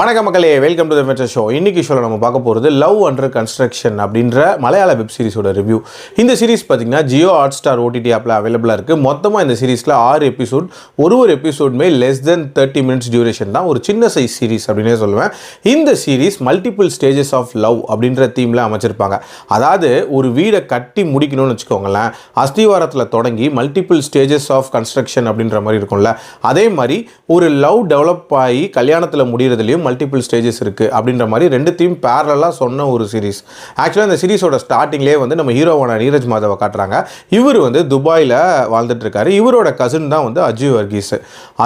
வணக்கம் மக்களே, welcome to the metro show. இன்னைக்கு ஷோவில் நம்ம பார்க்க போகிறது லவ் அண்டர் கன்ஸ்ட்ரக்ஷன் அப்படின்ற மலையாள வெப் சீரிஸோட ரிவ்யூ. இந்த சீரிஸ் பார்த்தீங்கன்னா ஜியோ ஹாட்ஸ்டார் ஓடிடி ஆப்பில் அவைலபிளாக இருக்குது. மொத்தமாக இந்த சீரிஸில் 6 எபிசோட், ஒரு எபிசோடுமே லெஸ் தென் 30 minutes டியூரேஷன் தான். ஒரு சின்ன சைஸ் சீரிஸ் அப்படின்னே சொல்லுவேன். இந்த series multiple stages of love அப்படின்ற தீமில் அமைச்சிருப்பாங்க. அதாவது ஒரு வீடை கட்டி முடிக்கணும்னு வச்சுக்கோங்களேன், அஸ்திவாரத்தில் தொடங்கி மல்டிபிள் ஸ்டேஜஸ் ஆஃப் கன்ஸ்ட்ரக்ஷன் அப்படின்ற மாதிரி இருக்கும்ல, அதே மாதிரி ஒரு லவ் டெவலப் ஆகி கல்யாணத்தில் முடிகிறதுலையும் மல்டிபிள் ஸ்டேஜஸ் இருக்குது அப்படின்ற மாதிரி ரெண்டுத்தையும் பேரலாக சொன்ன ஒரு சீரிஸ். ஆக்சுவலாக இந்த சீரிஸோட ஸ்டார்டிங்லேயே வந்து நம்ம ஹீரோவான நீரஜ் மாதவை காட்டுறாங்க. இவர் வந்து துபாயில் வாழ்ந்துட்டு இருக்காரு. இவரோட கசின் தான் வந்து அஜு வர்கீஸ்.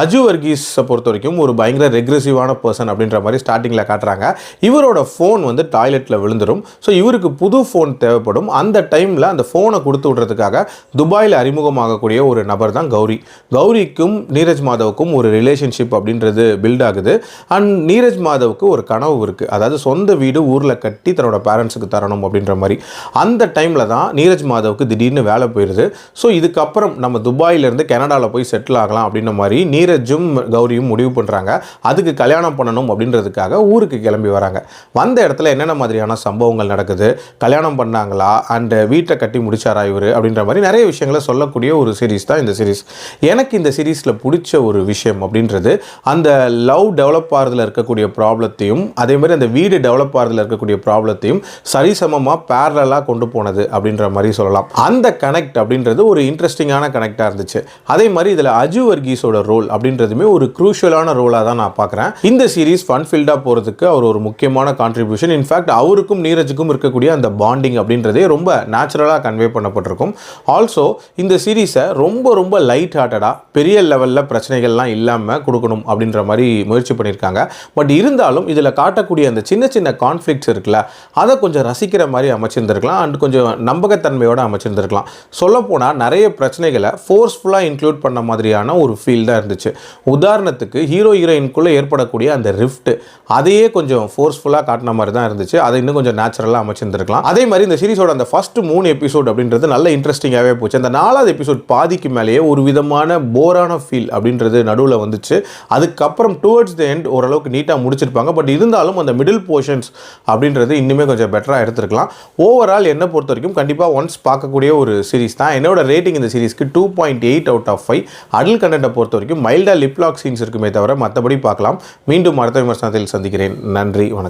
அஜு வர்கீஸை பொறுத்த வரைக்கும் ஒரு பயங்கர ரெக்ரெசிவான பர்சன் அப்படின்ற மாதிரி ஸ்டார்டிங்கில் காட்டுறாங்க. இவரோட ஃபோன் வந்து டாய்லெட்டில் விழுந்துடும். ஸோ இவருக்கு புது ஃபோன் தேவைப்படும். அந்த டைமில் அந்த ஃபோனை கொடுத்து விடுறதுக்காக துபாயில் அறிமுகமாகக்கூடிய ஒரு நபர் தான் கௌரி. கௌரிக்கும் நீரஜ் மாதவுக்கும் ஒரு ரிலேஷன்ஷிப் அப்படின்றது பில்ட் ஆகுது. அண்ட் நீரஜ் மாதவுக்கு ஒரு கனவு இருக்குது. அதாவது சொந்த வீடு ஊரில் கட்டி தன்னோட பேரண்ட்ஸுக்கு தரணும் அப்படின்ற மாதிரி. அந்த டைமில் தான் நீரஜ் மாதவுக்கு திடீர்னு வேலை போயிடுது. ஸோ இதுக்கப்புறம் நம்ம துபாயிலேருந்து கனடாவில் போய் செட்டில் ஆகலாம் அப்படின்ற மாதிரி நீரஜும் கௌரியும் முடிவு பண்ணுறாங்க. அதுக்கு கல்யாணம் பண்ணணும் அப்படின்றதுக்காக ஊருக்கு கிளம்பி வராங்க. வந்த இடத்துல என்னென்ன மாதிரியான சம்பவங்கள் நடக்குது, கல்யாணம் பண்ணாங்களா, அண்டு வீட்டை கட்டி முடிச்சாரா இவர் அப்படின்ற மாதிரி நிறைய விஷயங்களை சொல்லக்கூடிய ஒரு சீரிஸ் தான் இந்த சீரிஸ். எனக்கு இந்த சீரிஸில் பிடிச்ச ஒரு விஷயம் அப்படின்றது அந்த லவ் டெவலப் ஆகிறதுல இருக்கக்கூடிய ப்ராப்ளத்தையும் அதே மாதிரி அந்த வீடு டெவலப் ஆகிறதுல இருக்கக்கூடிய ப்ராப்ளத்தையும் சரிசமமாக பேரலாக கொண்டு போனது அப்படின்ற மாதிரி சொல்லலாம். அந்த கனெக்ட் அப்படின்றது ஒரு இன்ட்ரெஸ்டிங்கான கனெக்டாக இருந்துச்சு. அதே மாதிரி இதில் அஜு வர்கீஸோட ரோல் அப்படின்றதுமே ஒரு க்ரூஷியலான ரோலாக தான் நான் பார்க்குறேன். இந்த சீரிஸ் ஃபன்ஃபில்டாக போகிறதுக்கு அவர் ஒரு முக்கியமான கான்ட்ரிபியூஷன். இன்ஃபேக்ட் அவருக்கும் நீரஜுக்கும் இருக்கக்கூடிய அந்த பாண்டிங் அப்படின்றதே ரொம்ப நேச்சுரலாக கன்வே பண்ணப்பட்டிருக்கும். ஆல்சோ இந்த சீரீஸை ரொம்ப லைட் ஹார்ட்டடாக பெரிய லெவலில் பிரச்சனைகள்லாம் இல்லாமல் கொடுக்கணும் அப்படின்ற மாதிரி முயற்சி பண்ணியிருக்காங்க. பட் இருந்தாலும் இதில் காட்டக்கூடிய அந்த சின்ன கான்ஃப்ளிக்ட்ஸ் இருக்குல்ல, அதை கொஞ்சம் ரசிக்கிற மாதிரி அமைச்சிருந்திருக்கலாம். அண்ட் கொஞ்சம் நம்பகத்தன்மையோடு அமைச்சிருந்திருக்கலாம். சொல்லப்போனால் நிறைய பிரச்சனைகளை ஃபோர்ஸ்ஃபுல்லாக இன்க்ளூட் பண்ண மாதிரியான ஒரு ஃபீல் தான் இருந்துச்சு. உதாரணத்துக்கு ஹீரோயினுக்குள்ளே ஏற்படக்கூடிய அந்த ரிஃப்ட், அதையே கொஞ்சம் ஃபோர்ஸ்ஃபுல்லாக காட்டின மாதிரி தான் இருந்துச்சு. அதை இன்னும் கொஞ்சம் நேச்சுரலாக அமைச்சிருந்திருக்கலாம். அதே மாதிரி இந்த சீரிஸோட அந்த ஃபர்ஸ்ட் 3 எபிசோட் அப்படின்றது நல்ல இன்ட்ரெஸ்டிங்காகவே போச்சு. அந்த 4வது எபிசோட் பாதிக்கு மேலேயே ஒரு விதமான போரான ஃபீல் அப்படின்றது நடுவில் வந்துச்சு. அதுக்கப்புறம் டுவர்ட்ஸ் த எண்ட் ஓரளவுக்கு நீட்டாக முடிச்சிருப்பாங்க. பட் இருந்தாலும் அந்த மிடில் போர்ஷன்ஸ் அப்படின்றது இன்னுமே கொஞ்சம் பெட்டராக எடுத்துருக்கலாம். ஓவரால் என்னை பொறுத்த வரைக்கும் கண்டிப்பாக ஒன்ஸ் பார்க்கக்கூடிய ஒரு சீரிஸ் தான். என்னோட ரேட்டிங் இந்த சீரிஸ்க்கு 2.8 out of 5. அடல்ட் கண்டென்ட்டை பொறுத்த வரைக்கும் மைல்டாக லிப்லாக் சீன்ஸ் இருக்குமே தவிர மற்றபடி பார்க்கலாம். மீண்டும் அடுத்த விமர்சனத்தில் சந்திக்கிறேன். நன்றி, வணக்கம்.